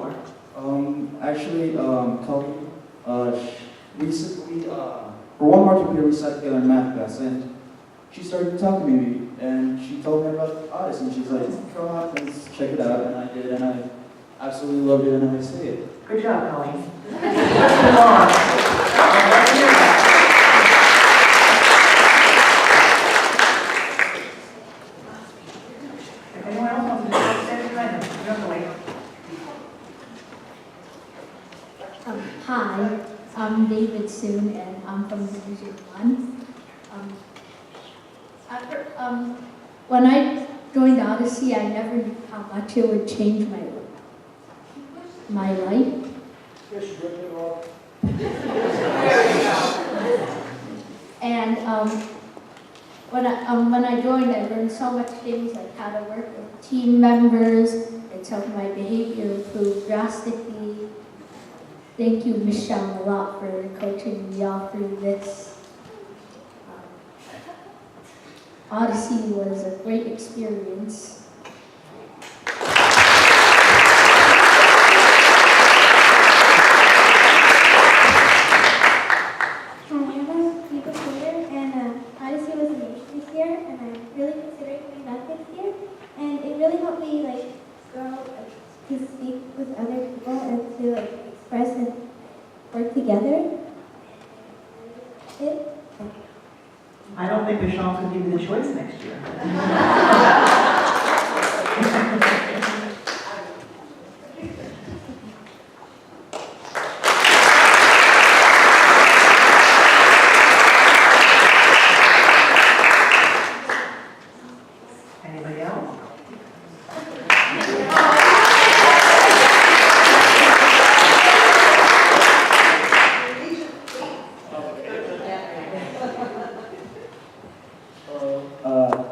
for? Actually, Kelly, recently, for one more computer, we sat together in math class, and she started talking to me, and she told me about Odyssey, and she's like, come on, let's check it out, and I did, and I absolutely loved it, and I say it. Good job, Colleen. Let's move on. If anyone else wants to do stand behind them, you don't have to wait. Hi, I'm David Soon, and I'm from Division 1. When I joined Odyssey, I never knew how much it would change my life. And when I joined, I learned so much things, like how to work with team members. It's helped my behavior improve drastically. Thank you, Michelle, a lot for coaching me all through this. Odyssey was a great experience. Odyssey was amazing this year, and I'm really considering coming back next year. And it really helped me grow to speak with other people and to express and work together. I don't think Michelle could give you the choice next year. Anybody else?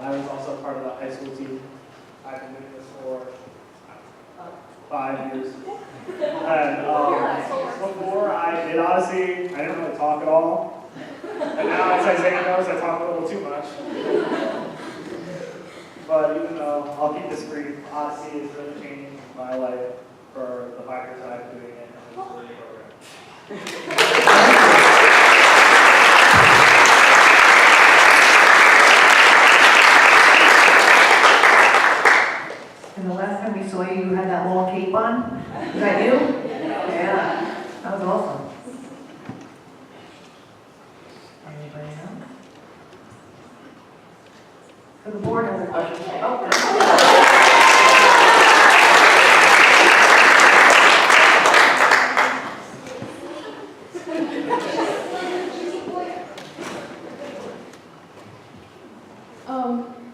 I was also part of the high school team. I've been doing this for 5 years. And before I did Odyssey, I didn't really talk at all. And now as Isaiah knows, I talk a little too much. But even though I'll keep this brief, Odyssey has really changed my life for the 5 years I've been doing it and it's really program. And the last time we saw you, you had that long cape on. Is that you? Yeah. That was awesome. Anybody else? So the board has a question.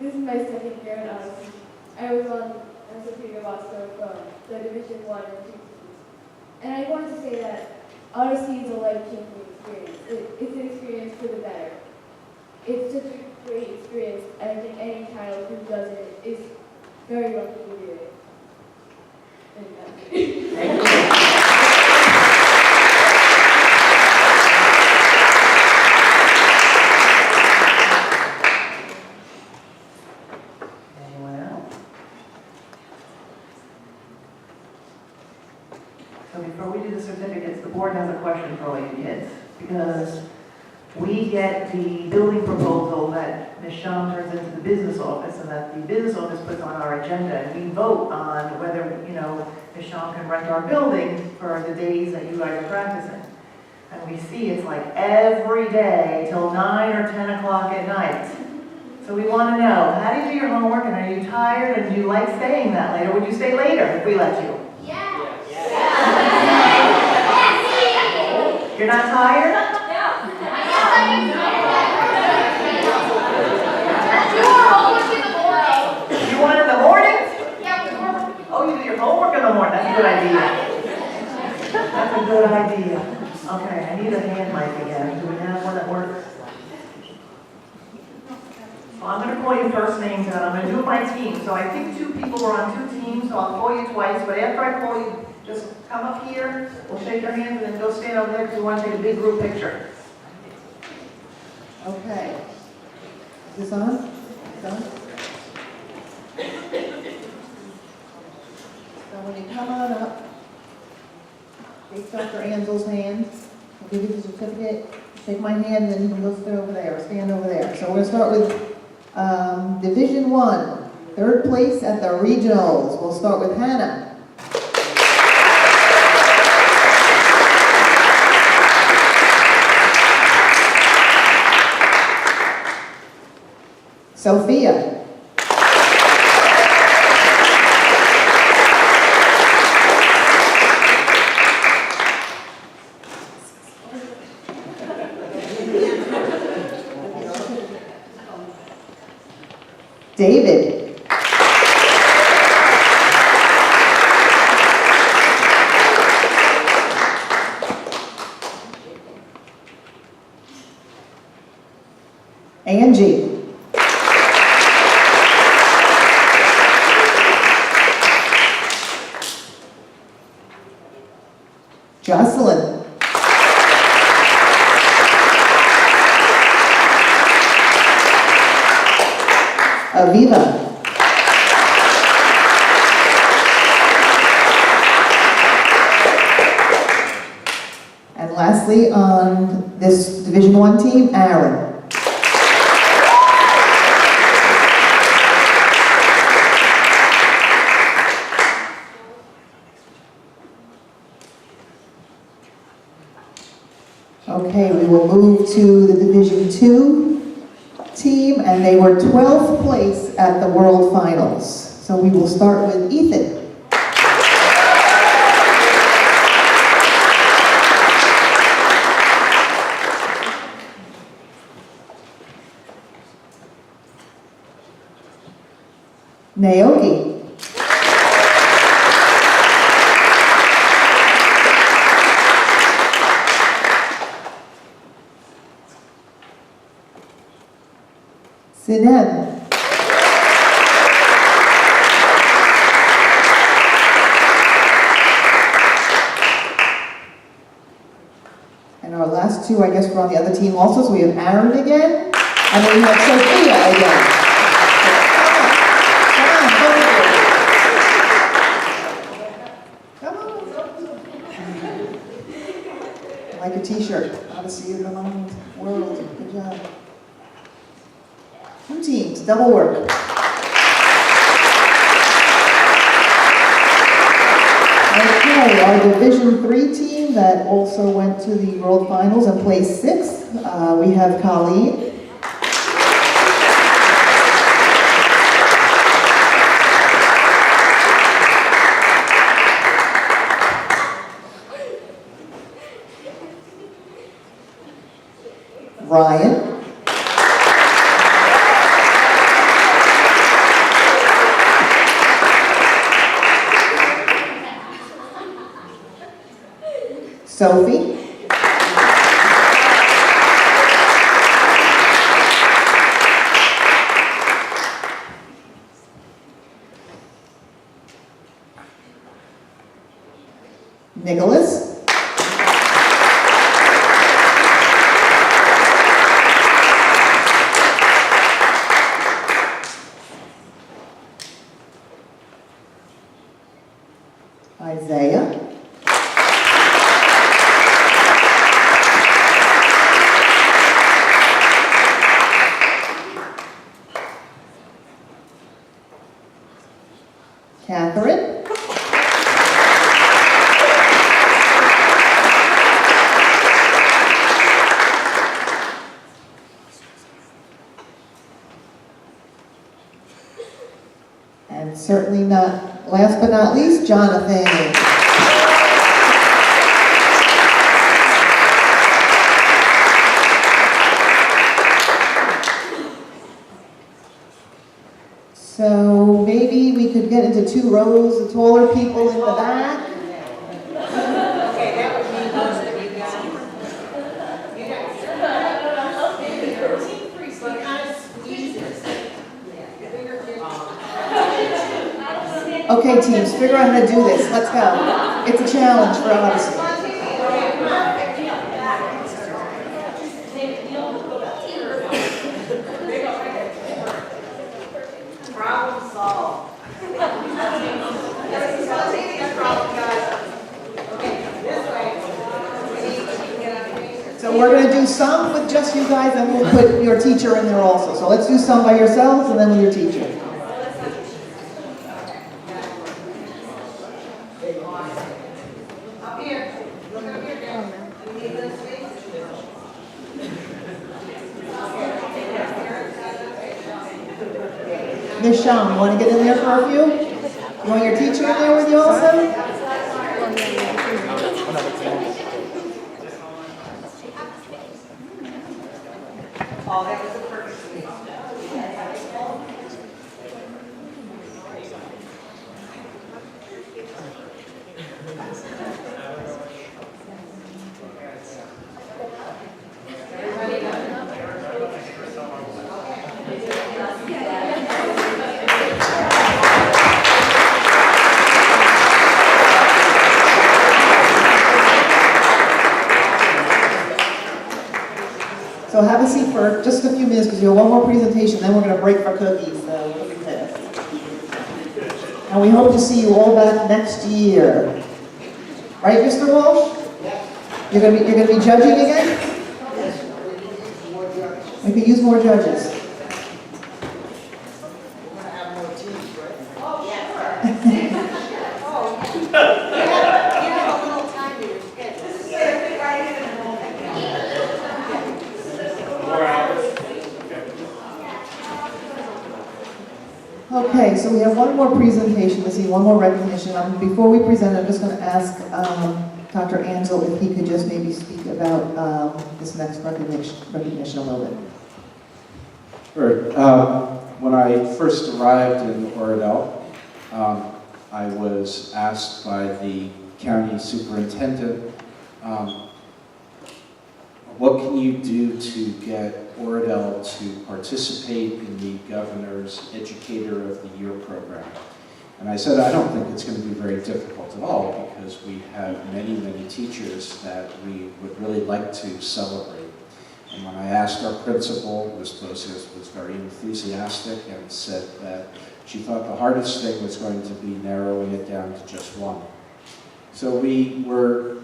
This is my second year in Odyssey. I was on as a Peter Wasco from the Division 1 and 2 teams. And I wanted to say that Odyssey is a life-changing experience. It's an experience for the better. It's such a great experience, and I think any child who does it is very lucky to do it. And that's it. Thank you. Anyone else? So before we do the certificates, the board has a question for all you kids, because we get the building proposal that Ms. Shum turns into the business office, and that the business office puts on our agenda, and we vote on whether, Ms. Shum can rent our building for the days that you guys are practicing. And we see it's like every day till 9 or 10 o'clock at night. So we want to know, how do you do your homework, and are you tired, and do you like staying that late, or would you stay later if we let you? You're not tired? You want it in the morning? Oh, you do your homework in the morning. That's a good idea. That's a good idea. Okay, I need a hand mic again. Do we have one that works? Well, I'm going to call you first names out. I'm going to do it by team. So I think 2 people were on 2 teams, so I'll call you twice. But after I call you, just come up here, we'll shake your hands, and then go stand over there because we want to take a big group picture. Okay. Is this on? It's on? So when you come on up, Shake Dr. Ansel's hand. I'll give you the certificate. Shake my hand, and then you can go sit over there, stand over there. So we're going to start with Division 1, third place at the regionals. We'll start with Hannah. Sophia. David. Angie. Jocelyn. Aviva. And lastly, on this Division 1 team, Aaron. Okay, we will move to the Division 2 team, and they were 12th place at the World Finals. So we will start with Ethan. Naoki. Sinem. And our last two, I guess, were on the other team also. So we have Aaron again, and then we have Sophia again. Come on, both of you. Come on. I like a t-shirt. Odyssey of the Mind World. Good job. Two teams, double work. Okay, our Division 3 team that also went to the World Finals and placed 6th. We have Colleen. Ryan. Sophie. Nicholas. Isaiah. Catherine. And certainly not, last but not least, Jonathan. So maybe we could get into 2 rows, the taller people in the back. Okay, that would mean most of you guys. You guys. But kind of squeeze it. Okay, teams, figure out how to do this. Let's go. It's a challenge for Odyssey. Problem solved. Problem, guys. Okay, this way. we're gonna do some with just you guys, and we'll put your teacher in there also. So let's do some by yourselves and then with your teacher. Up here, look up here, Dan. We need this space. Miss Shum, you wanna get in there for a few? You want your teacher in there with you also? Oh, that was the perfect space. So have a seat for just a few minutes because you have one more presentation, then we're going to break for cookies. So look at this. And we hope to see you all back next year. Right, Mr. Walsh? You're going to be judging again? We could use more judges. Okay, so we have one more presentation, let's see, one more recognition. Before we present, I'm just going to ask Dr. Ansel if he could just maybe speak about this next recognition a little bit. Sure. When I first arrived in Oradell, I was asked by the county superintendent, what can you do to get Oradell to participate in the Governor's Educator of the Year program? And I said, I don't think it's going to be very difficult at all because we have many, many teachers that we would really like to celebrate. And when I asked our principal, Ms. Bosius was very enthusiastic and said that she thought the hardest thing was going to be narrowing it down to just one. So we were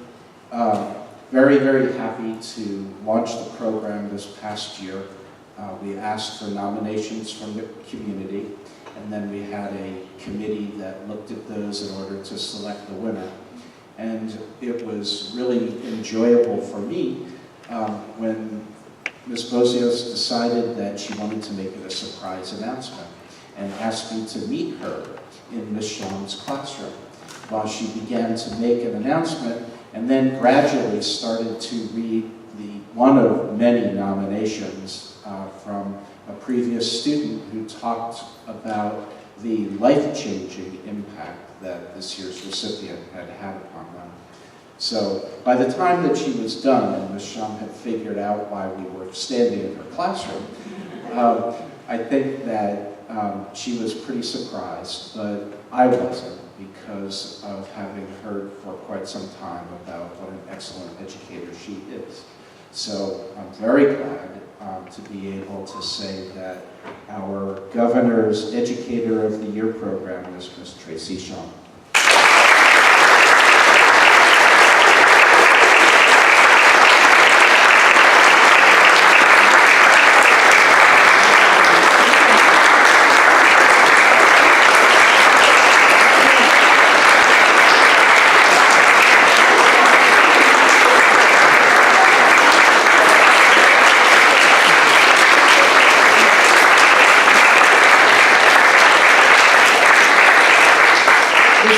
very, very happy to launch the program this past year. We asked for nominations from the community, and then we had a committee that looked at those in order to select the winner. And it was really enjoyable for me when Ms. Bosios decided that she wanted to make it a surprise announcement and asked me to meet her in Ms. Shum's classroom while she began to make an announcement and then gradually started to read one of many nominations from a previous student who talked about the life-changing impact that this year's recipient had had upon them. So by the time that she was done and Ms. Shum had figured out why we were standing in her classroom, I think that she was pretty surprised, but I wasn't, because of having heard for quite some time about what an excellent educator she is. So I'm very glad to be able to say that our Governor's Educator of the Year program is Ms. Tracy Shum.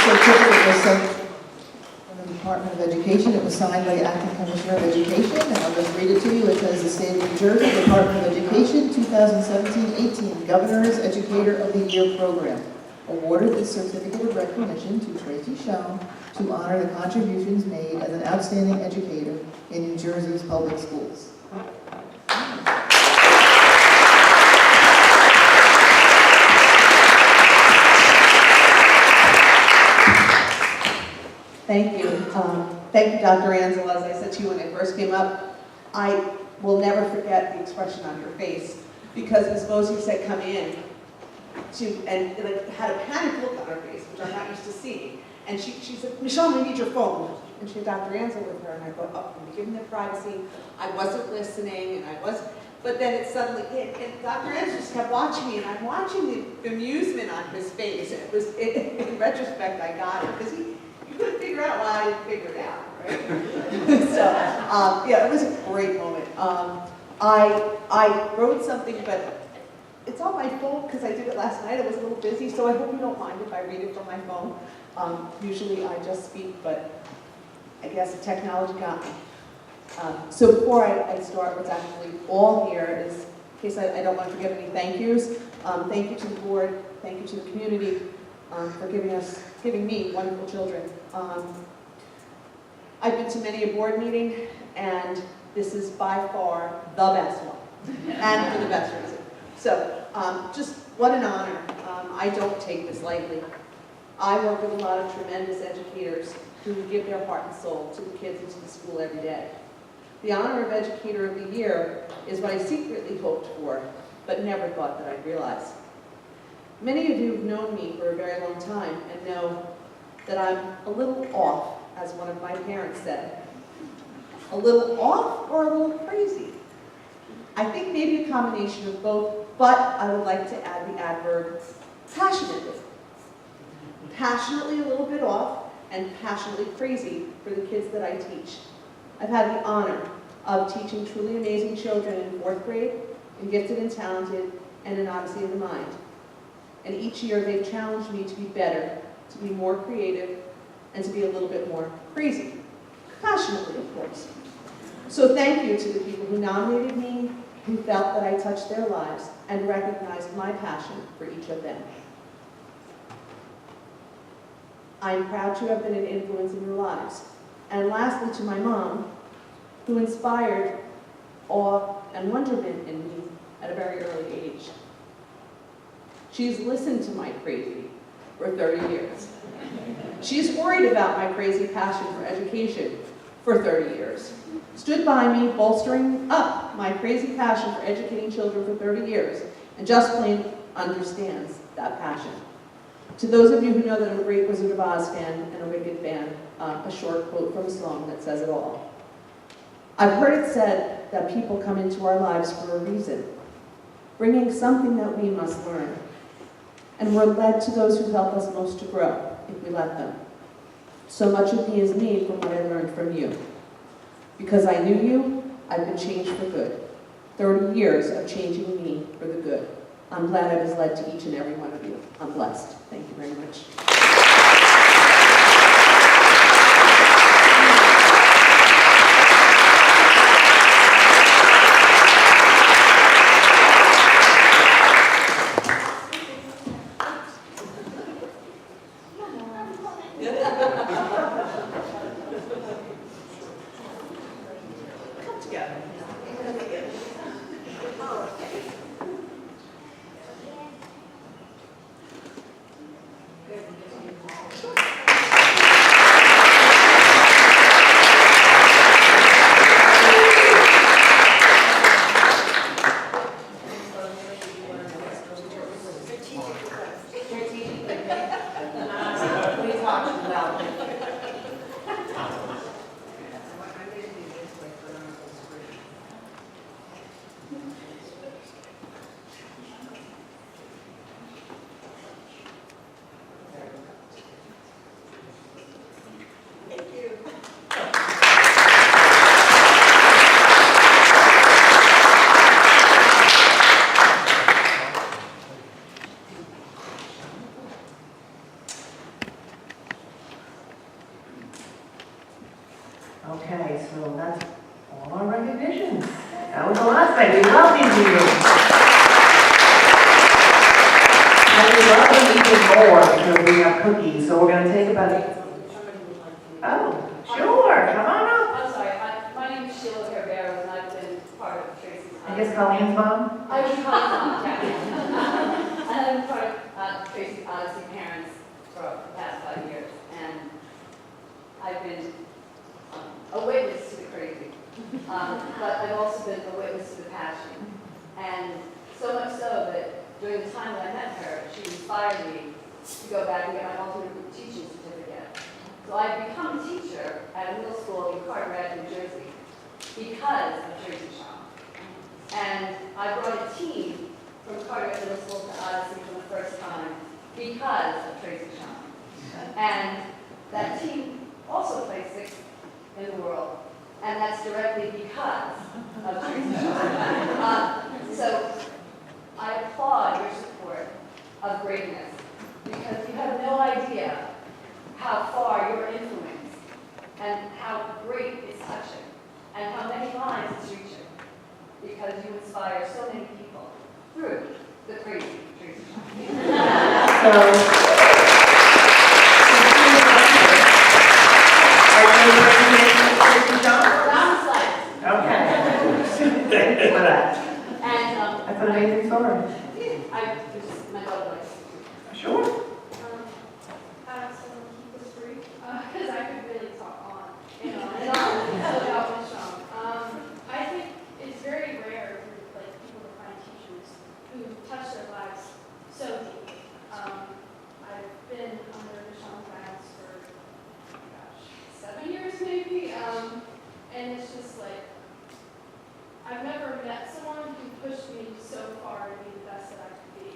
Certificate was sent from the Department of Education. It was signed by the Acting Commissioner of Education, and I'll just read it to you. It says, the State of New Jersey Department of Education 2017-18 Governor's Educator of the Year program awarded the certificate of recognition to Tracy Shum to honor the contributions made as an outstanding educator in New Jersey's public schools. Thank you. Thank you, Dr. Ansel. As I said to you when I first came up, I will never forget the expression on your face, because Ms. Bosius said, come in, and like, had a panic look on her face, which I'm not used to seeing. And she said, Michelle, we need your phone. And she had Dr. Ansel with her, and I thought, oh, I'm giving them privacy. I wasn't listening, but then it suddenly hit, and Dr. Ansel just kept watching me, and I'm watching the amusement on his face. In retrospect, I got it, because you couldn't figure out why I didn't figure it out, right? So, yeah, it was a great moment. I wrote something, but it's on my phone because I did it last night. I was a little busy, so I hope you don't mind if I read it from my phone. Usually I just speak, but I guess the technology got me. So before I start, what's actually all here is, in case I don't want to forget any thank yous. Thank you to the board, thank you to the community for giving me wonderful children. I've been to many a board meeting, and this is by far the best one, and for the best reason. So, just what an honor. I don't take this lightly. I work with a lot of tremendous educators who give their heart and soul to the kids and to the school every day. The honor of Educator of the Year is what I secretly hoped for, but never thought that I'd realize. Many of you have known me for a very long time and know that I'm a little off, as one of my parents said. A little off or a little crazy? I think maybe a combination of both, but I would like to add the adverb passionately. Passionately a little bit off, and passionately crazy for the kids that I teach. I've had the honor of teaching truly amazing children in 4th grade, in Gifted and Talented, and in Odyssey of the Mind. And each year they've challenged me to be better, to be more creative, and to be a little bit more crazy. Passionately, of course. So thank you to the people who nominated me, who felt that I touched their lives, and recognized my passion for each of them. I am proud to have been an influence in your lives. And lastly, to my mom, who inspired awe and wonderment in me at a very early age. She's listened to my crazy for 30 years. She's worried about my crazy passion for education for 30 years. Stood by me, bolstering up my crazy passion for educating children for 30 years, and just plain understands that passion. To those of you who know that I'm a great Wizard of Oz fan and a Wicked fan, a short quote from a song that says it all. I've heard it said that people come into our lives for a reason, bringing something that we must learn. And we're led to those who help us most to grow, if we let them. So much of me is made from what I learned from you. Because I knew you, I've been changed for good. 30 years of changing me for the good. I'm glad I was led to each and every one of you. I'm blessed. Thank you very much. Come together. We talked about it. Okay, so that's all our recognitions. That was the last thing. We love these meetings. And we love them even more because we have cookies, so we're going to take about Oh, sure, come on up. I'm sorry, my name is Sheila Rivera, and I've been part of Tracy's. I guess Colleen's mom? I was Colleen's mom, yeah. And I'm part of Tracy's Odyssey Parents for the past 5 years, and I've been a witness to the crazy, but I've also been a witness to the passion. And so much so that during the time that I met her, she inspired me to go back and get my alternate teaching certificate. So I've become a teacher at a middle school in Carteret, New Jersey, because of Tracy Shaw. And I brought a team from Carteret Middle School to Odyssey for the first time because of Tracy Shaw. And that team also placed 6th in the world, and that's directly because of Tracy Shaw. So I applaud your support of greatness, because you have no idea how far your influence and how great it's touching and how many lives it's reaching, because you inspire so many people through the crazy Tracy Shaw. So, are you representing Tracy Shaw? Round slice. Okay. Thank you for that. And That's an amazing story. my daughter likes it. Sure. So keep this brief, because I could really talk on and on and on about Ms. Shaw. I think it's very rare for people to find teachers who touch their lives so deeply. I've been under Ms. Shaw's guidance for, 7 years maybe, and it's just I've never met someone who pushed me so far to be the best that I could be.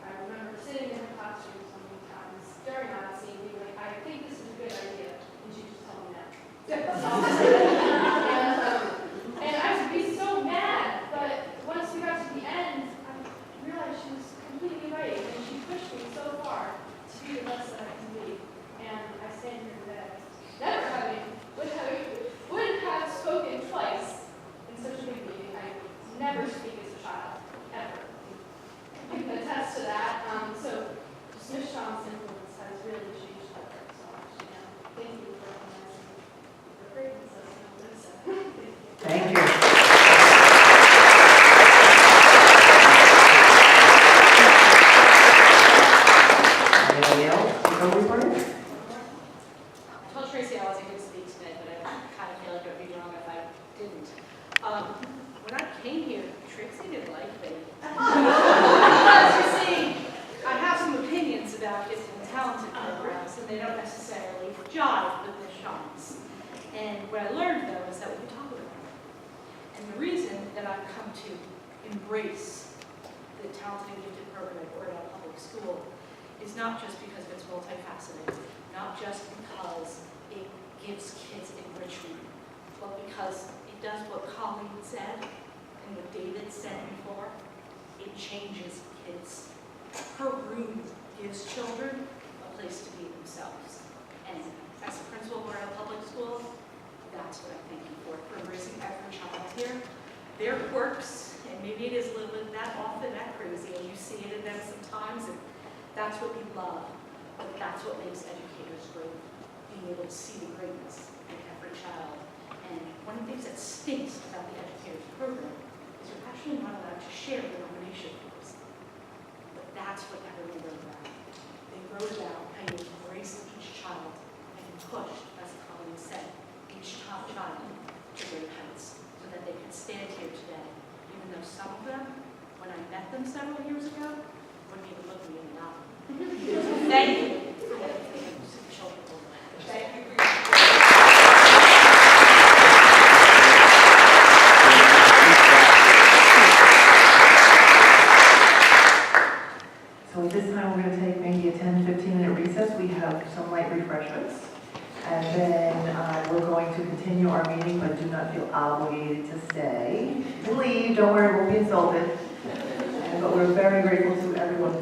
I remember sitting in her classroom so many times during Odyssey and being like, I think this is a good idea, and she just told me no. And I would be so mad, but once we got to the end, I realized she was completely right, and she pushed me so far to be the best that I can be. And I stand here today, would have spoken twice in such a big meeting. I never speak as a child, ever. You can attest to that. So just Ms. Shaw's influence has really changed my life so much. And thank you for recognizing the greatness of Ms. Thank you. Anybody else? Go for it. I told Tracy I wasn't going to speak today, but I kind of feel like it would be wrong if I didn't. When I came here, Tracy didn't like me. Because you see, I have some opinions about gifted and talented programs, and they don't necessarily jive with Ms. Shaw's. And what I learned, though, is that we can talk about it. And the reason that I've come to embrace the talented and gifted program at Oradell Public School is not just because it's multifaceted, not just because it gives kids enrichment, but because it does what Colleen said and what David said before. It changes kids. Her room gives children a place to be themselves. And as a principal of Oradell Public School, that's what I thank you for embracing every child here. Their quirks, and maybe it is a little bit that often, that crazy, as you see it in them sometimes, and that's what we love, but that's what makes educators great, being able to see the greatness in every child. And one of the things that stinks about the educators program is you're actually not allowed to share the nomination forms. But that's what everyone wrote about. They wrote about how you embrace each child and push, as Colleen said, each child to great heights, so that they could stand here today, even though some of them, when I met them several years ago, wouldn't even look me in the eye. Thank you. Thank you for your So at this time, we're going to take maybe a 10, 15-minute recess. We have some light refreshments. And then we're going to continue our meeting, but do not feel obligated to stay. Leave, don't worry, we'll be insulted. But we're very grateful to everyone